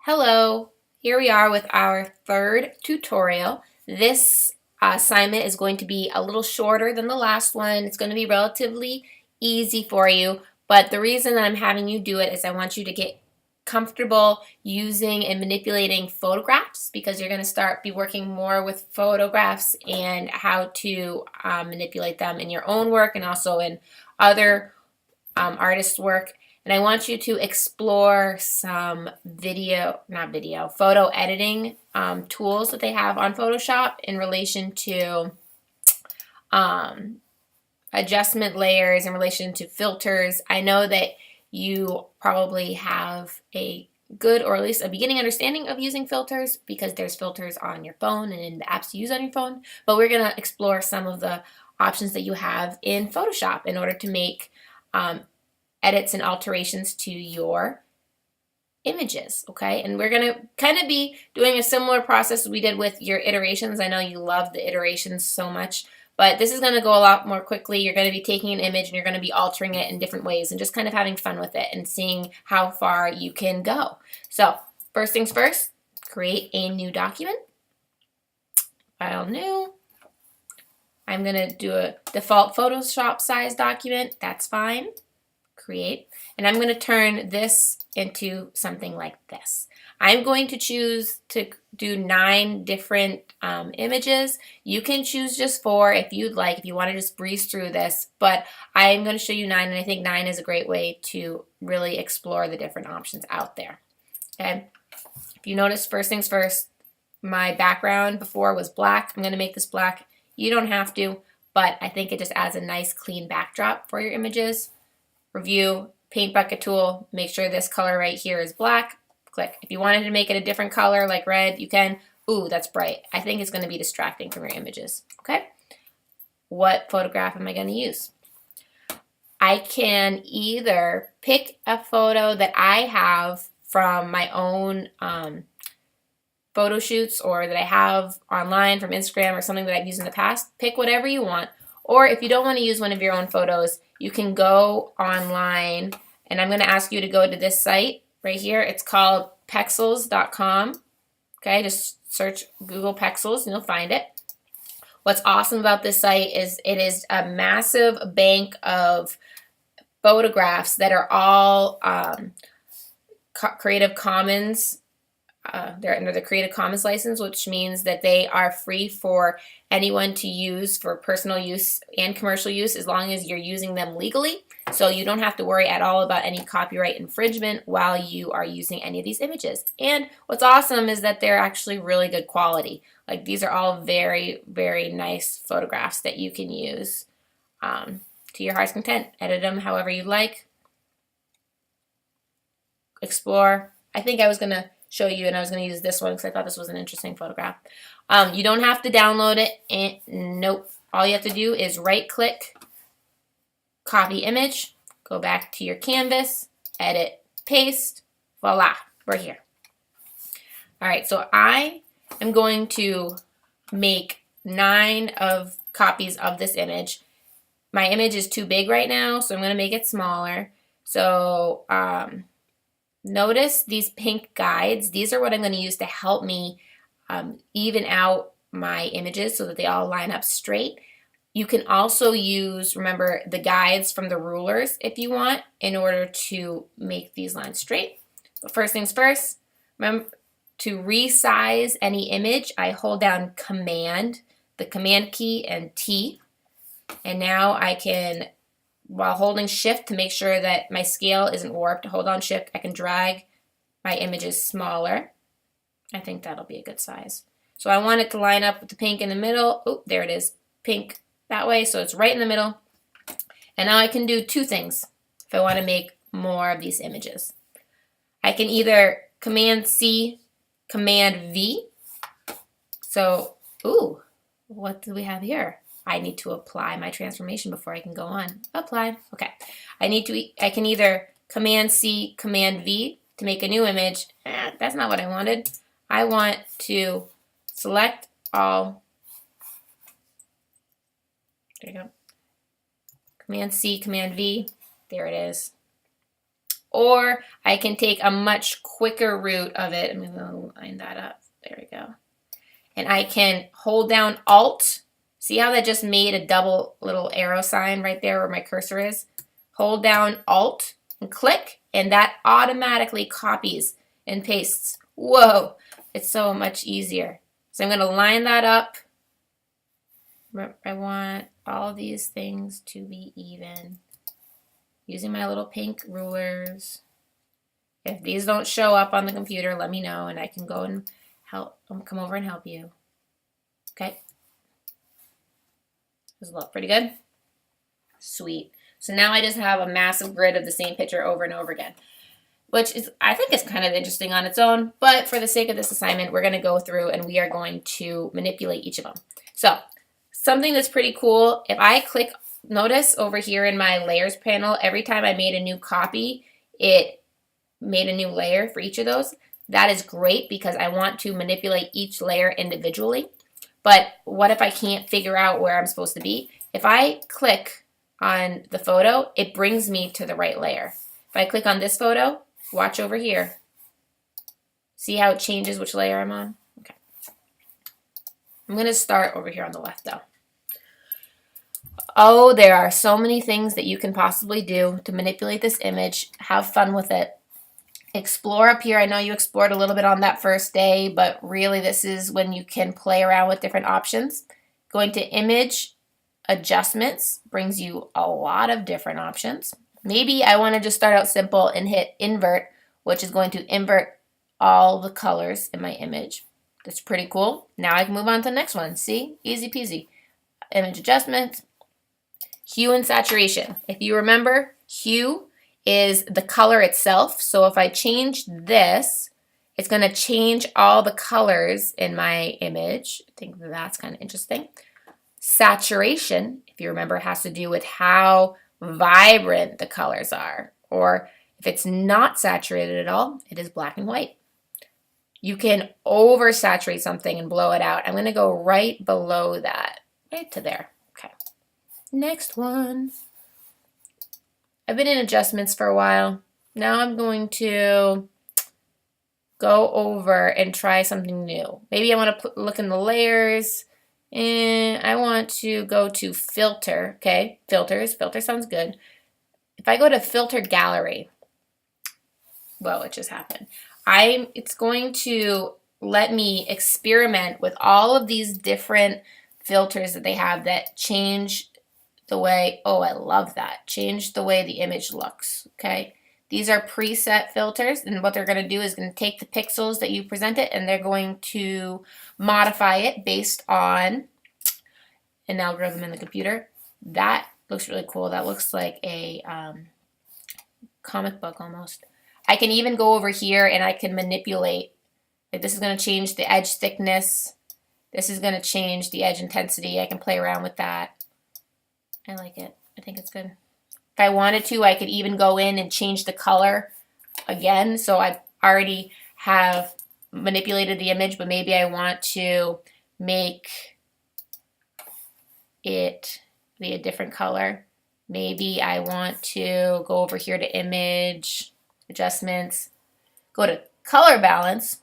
Hello, here we are with our third tutorial. This assignment is going to be a little shorter than the last one. It's going to be relatively easy for you, but the reason that I'm having you do it is I want you to get comfortable using and manipulating photographs because you're going to be working more with photographs and how to manipulate them in your own work and also in other artists' work. And I want you to explore some photo editing tools that they have on Photoshop in relation to um, adjustment layers, in relation to filters. I know that you probably have a good or at least a beginning understanding of using filters because there's filters on your phone and in the apps you use on your phone. But we're going to explore some of the options that you have in Photoshop in order to make edits and alterations to your images, okay? And we're gonna kind of be doing a similar process we did with your iterations. I know you love the iterations so much, but this is gonna go a lot more quickly. You're gonna be taking an image and you're gonna be altering it in different ways and just kind of having fun with it and seeing how far you can go. So first things first, create a new document. File new. I'm gonna do a default Photoshop size document, that's fine. Create, and I'm going to turn this into something like this. I'm going to choose to do 9 different images. You can choose just 4 if you'd like, if you want to just breeze through this, but I'm going to show you 9, and I think 9 is a great way to really explore the different options out there. Okay, if you notice, first things first, my background before was black. I'm going to make this black. You don't have to, but I think it just adds a nice clean backdrop for your images. Review, paint bucket tool, make sure this color right here is black, click. If you wanted to make it a different color like red, you can. Ooh, that's bright. I think it's going to be distracting from your images, okay? What photograph am I going to use? I can either pick a photo that I have from my own photo shoots or that I have online from Instagram or something that I've used in the past. Pick whatever you want. Or if you don't want to use one of your own photos, you can go online, and I'm going to ask you to go to this site right here. It's called Pexels.com. Okay, just search Google Pexels and you'll find it. What's awesome about this site is it is a massive bank of photographs that are all Creative Commons. They're under the Creative Commons license, which means that they are free for anyone to use for personal use and commercial use as long as you're using them legally. So you don't have to worry at all about any copyright infringement while you are using any of these images. And what's awesome is that they're actually really good quality. Like these are all very, very nice photographs that you can use to your heart's content. Edit them however you like. Explore. I think I was going to show you, and I was going to use this one because I thought this was an interesting photograph. You don't have to download it, and nope. All you have to do is right click, copy image, go back to your canvas, edit, paste, voila, we're here. All right, so I am going to make 9 copies of this image. My image is too big right now, so I'm going to make it smaller. So notice these pink guides. These are what I'm going to use to help me even out my images so that they all line up straight. You can also use, remember, the guides from the rulers if you want in order to make these lines straight. But first things first, remember to resize any image, I hold down Command, the Command key, and T. And now I can, while holding Shift to make sure that my scale isn't warped, hold on Shift, I can drag my images smaller. I think that'll be a good size. So I want it to line up with the pink in the middle. Oh, there it is, pink that way, so it's right in the middle. And now I can do 2 things if I want to make more of these images. I can either Command C, Command V. So, ooh, what do we have here? I need to apply my transformation before I can go on. Apply. Okay. I can either Command C, Command V to make a new image. That's not what I wanted. I want to select all. There you go. Command C, Command V. There it is. or I can take a much quicker route of it. I'm going to line that up. There we go. And I can hold down Alt. See how that just made a double little arrow sign right there where my cursor is? Hold down Alt and click, and that automatically copies and pastes. Whoa, it's so much easier. So I'm going to line that up. I want all these things to be even. Using my little pink rulers. If these don't show up on the computer, let me know and I can go and come over and help you. Okay. Does it look pretty good? Sweet. So now I just have a massive grid of the same picture over and over again, which is, I think, is kind of interesting on its own, but for the sake of this assignment, we're going to go through and we are going to manipulate each of them. So something that's pretty cool, if I click, notice over here in my layers panel, every time I made a new copy, it made a new layer for each of those. That is great because I want to manipulate each layer individually. But what if I can't figure out where I'm supposed to be? If I click on the photo, it brings me to the right layer. If I click on this photo, watch over here. See how it changes which layer I'm on? Okay. I'm going to start over here on the left though. Oh, there are so many things that you can possibly do to manipulate this image. Have fun with it. Explore up here. I know you explored a little bit on that first day, but really this is when you can play around with different options. Going to image adjustments brings you a lot of different options. Maybe I want to just start out simple and hit invert, which is going to invert all the colors in my image. That's pretty cool. Now I can move on to the next one. See? Easy peasy. Image adjustment. Hue and saturation. If you remember, hue is the color itself. So if I change this, it's going to change all the colors in my image. I think that's kind of interesting. Saturation, if you remember, has to do with how vibrant the colors are. Or if it's not saturated at all, it is black and white. You can oversaturate something and blow it out. I'm going to go right below that, right to there. Okay. Next one. I've been in adjustments for a while. Now I'm going to go over and try something new. Maybe I want to look in the layers and I want to go to filter. Okay, filters. Filter sounds good. If I go to filter gallery, well, it just happened. It's going to let me experiment with all of these different filters that they have that change the way, oh, I love that. Change the way the image looks, okay? These are preset filters, and what they're going to do is going to take the pixels that you presented, and they're going to modify it based on an algorithm in the computer. That looks really cool. That looks like a comic book almost. I can even go over here, and I can manipulate. Like this is going to change the edge thickness. This is going to change the edge intensity. I can play around with that. I like it. I think it's good. If I wanted to, I could even go in and change the color again. So I already have manipulated the image, but maybe I want to make it be a different color. Maybe I want to go over here to image adjustments, go to color balance,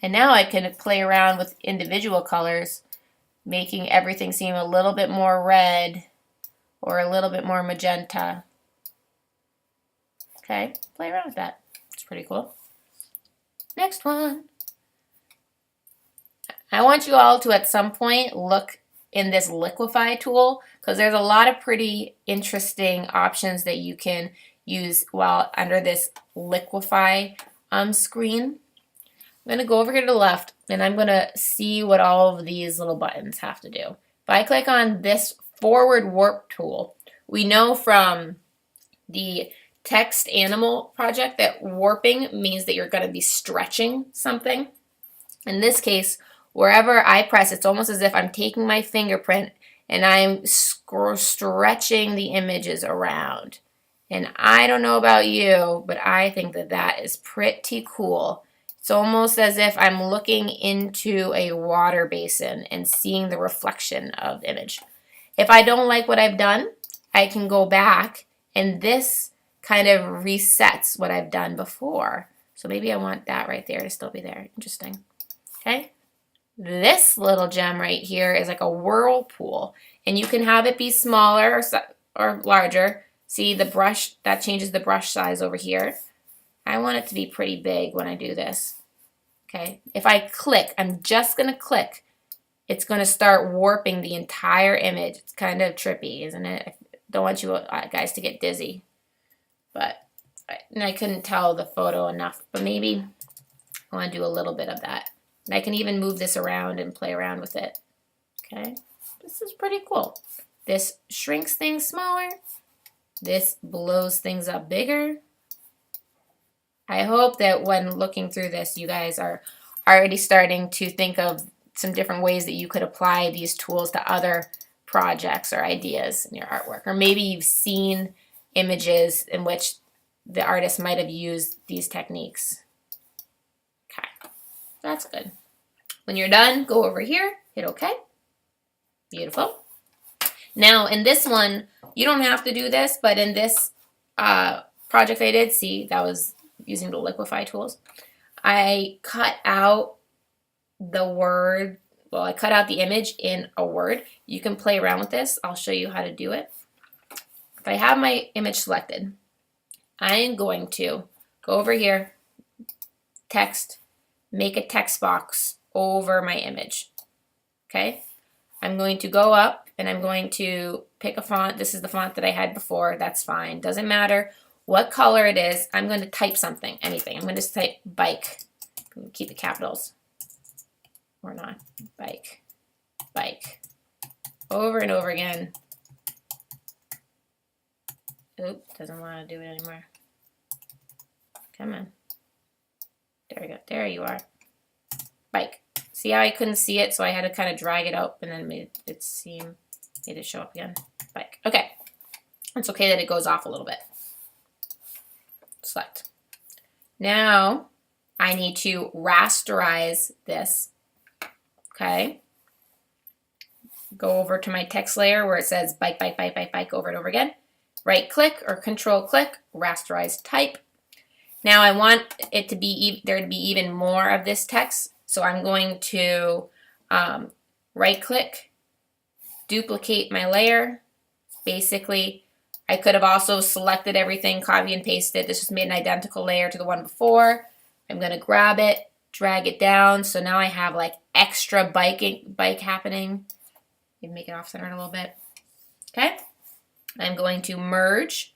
and now I can play around with individual colors, making everything seem a little bit more red or a little bit more magenta. Okay, play around with that. It's pretty cool. Next one. I want you all to at some point look in this liquify tool because there's a lot of pretty interesting options that you can use while under this liquify screen. I'm going to go over here to the left and I'm going to see what all of these little buttons have to do. If I click on this forward warp tool, we know from the text animal project that warping means that you're going to be stretching something. In this case, wherever I press, it's almost as if I'm taking my fingerprint and I'm stretching the images around. And I don't know about you, but I think that that is pretty cool. It's almost as if I'm looking into a water basin and seeing the reflection of the image. If I don't like what I've done, I can go back, and this kind of resets what I've done before. So maybe I want that right there to still be there. Interesting. Okay. This little gem right here is like a whirlpool, and you can have it be smaller or larger. See the brush, that changes the brush size over here. I want it to be pretty big when I do this. Okay, if I click, I'm just gonna click, it's gonna start warping the entire image. It's kind of trippy, isn't it? I don't want you guys to get dizzy, but I couldn't tell the photo enough, but maybe I want to do a little bit of that. And I can even move this around and play around with it. Okay, this is pretty cool. This shrinks things smaller. This blows things up bigger. I hope that when looking through this, you guys are already starting to think of some different ways that you could apply these tools to other projects or ideas in your artwork. Or maybe you've seen images in which the artist might have used these techniques. Okay, that's good. When you're done, go over here, hit OK. Beautiful. Now, in this one, you don't have to do this, but in this project I did, see, that was using the liquify tools. I cut out the word, well, I cut out the image in a word. You can play around with this. I'll show you how to do it. If I have my image selected, I am going to go over here, text, make a text box over my image. Okay? I'm going to go up and I'm going to pick a font. This is the font that I had before. That's fine. Doesn't matter what color it is. I'm going to type something, anything. I'm going to just type bike. Keep the capitals. Or not. Bike. Bike. Over and over again. Oop, doesn't want to do it anymore. Come on. There we go. There you are. Bike. See how I couldn't see it, so I had to kind of drag it up and then made it show up again. Bike. Okay. It's okay that it goes off a little bit. Select. Now I need to rasterize this. Okay. Go over to my text layer where it says bike, bike, bike, bike, bike over and over again. Right click or control click, rasterize type. Now I want it to be there to be even more of this text. So I'm going to right click, duplicate my layer. Basically, I could have also selected everything, copy and pasted. This just made an identical layer to the one before. I'm going to grab it, drag it down. So now I have like extra bike happening. Maybe make it off-centered a little bit. Okay. I'm going to merge,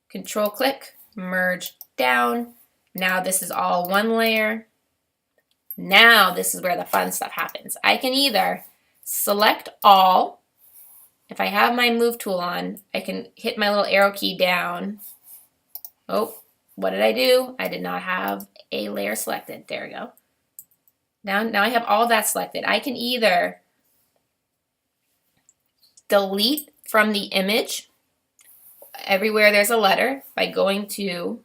control click, merge down. Now this is all one layer. Now this is where the fun stuff happens. I can either select all. If I have my move tool on, I can hit my little arrow key down. Oh, what did I do? I did not have a layer selected. There we go. Now I have all that selected. I can either delete from the image everywhere there's a letter by going to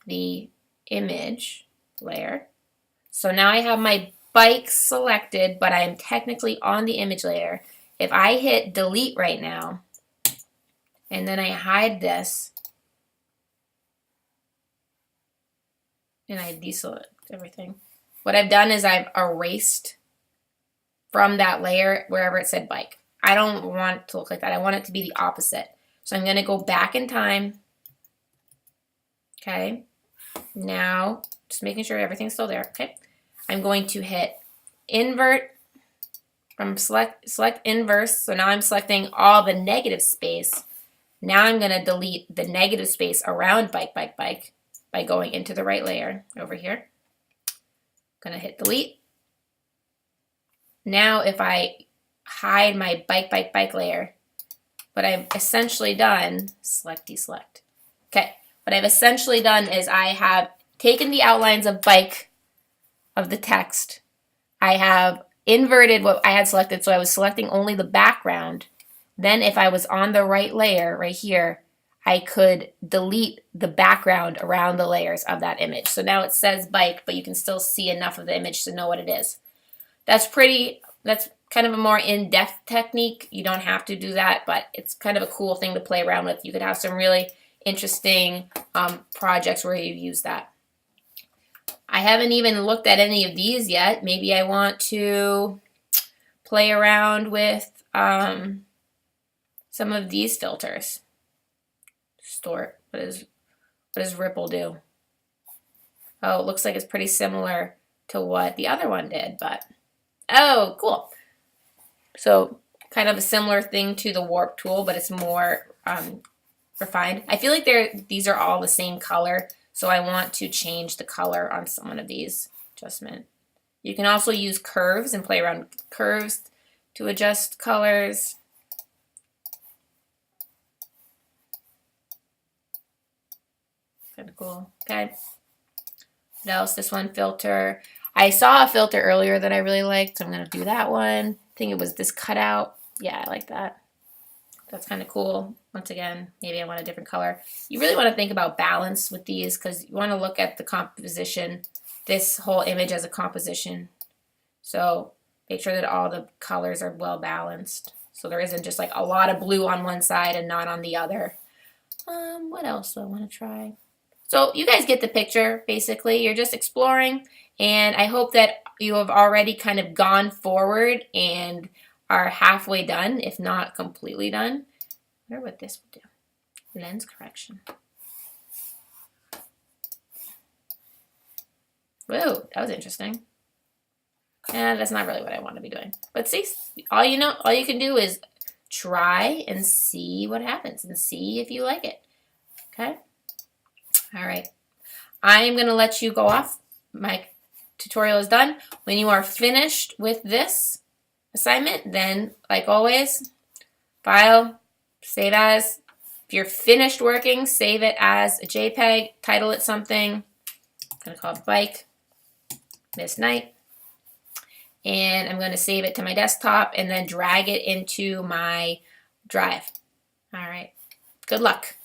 the image layer. So now I have my bike selected, but I am technically on the image layer. If I hit delete right now, and then I hide this, and I deselect everything, what I've done is I've erased from that layer wherever it said bike. I don't want it to look like that. I want it to be the opposite. So I'm going to go back in time. Okay. Now, just making sure everything's still there. Okay. I'm going to hit invert from select inverse. So now I'm selecting all the negative space. Now I'm going to delete the negative space around bike, bike, bike by going into the right layer over here. I'm going to hit delete. Now if I hide my bike, bike, bike layer, what I've essentially done, select, deselect. Okay, what I've essentially done is I have taken the outlines of bike of the text. I have inverted what I had selected, so I was selecting only the background. Then if I was on the right layer right here, I could delete the background around the layers of that image. So now it says bike, but you can still see enough of the image to know what it is. That's kind of a more in-depth technique. You don't have to do that, but it's kind of a cool thing to play around with. You could have some really interesting projects where you use that. I haven't even looked at any of these yet. Maybe I want to play around with some of these filters. What does Ripple do? Oh, it looks like it's pretty similar to what the other one did, but oh, cool. So kind of a similar thing to the warp tool, but it's more refined. I feel like these are all the same color, so I want to change the color on some of these adjustment. You can also use curves and play around with curves to adjust colors. Kind of cool. Okay. What else? This one filter. I saw a filter earlier that I really liked, so I'm going to do that one. I think it was this cutout. Yeah, I like that. That's kind of cool. Once again, maybe I want a different color. You really want to think about balance with these because you want to look at the composition, this whole image as a composition. So make sure that all the colors are well balanced. So there isn't just like a lot of blue on one side and not on the other. What else do I want to try? So you guys get the picture, basically. You're just exploring, and I hope that you have already kind of gone forward and are halfway done, if not completely done. I wonder what this will do. Lens correction. Whoa, that was interesting. That's not really what I want to be doing. But see, all you can do is try and see what happens and see if you like it. Okay? All right. I am going to let you go off. My tutorial is done. When you are finished with this assignment, then, like always, file, save as. If you're finished working, save it as a JPEG, title it something. I'm going to call it Bike Miss Night. And I'm going to save it to my desktop and then drag it into my drive. All right. Good luck.